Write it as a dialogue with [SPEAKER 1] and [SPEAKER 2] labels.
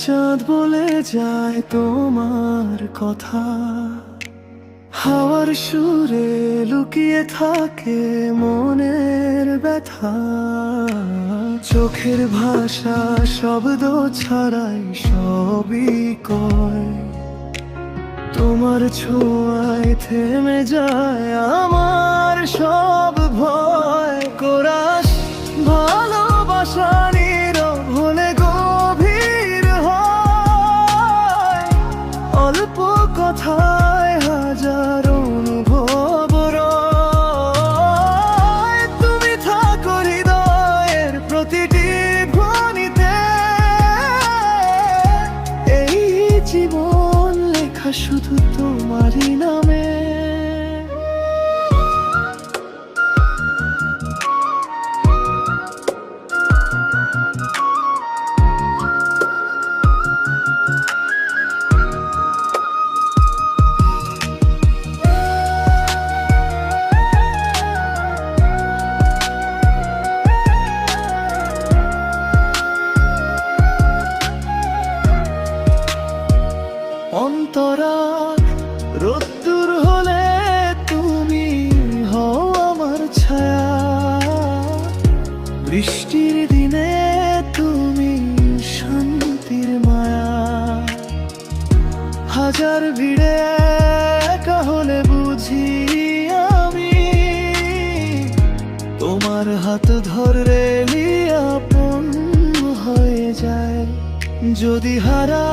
[SPEAKER 1] চাঁদ বলে যায় তোমার কথা, হাওয়ার সুরে লুকিয়ে থাকে মনের ব্যথা। চোখের ভাষা শব্দ ছাড়াই সবই কয়, তোমার ছোঁয়ায় থেমে যায় আমার সব ভয়। কোরাস ভালোবাসা নীরব হলে গভীর হয়, অল্প কথায় হাজার অনুভব রয়। তুমি থাকো হৃদয়ের প্রতিটি ধ্বনিতে, এই জীবন লেখা শুধু তোমারই নামে। অন্তরা রোদ্দুর হলে তুমি হও আমার ছায়া, বৃষ্টির দিনে তুমি শান্তির মায়া। হাজার ভিড়ে একা হলে বুঝি আমি, তোমার হাত ধরলে আপন হয়ে যায়। যদি হারা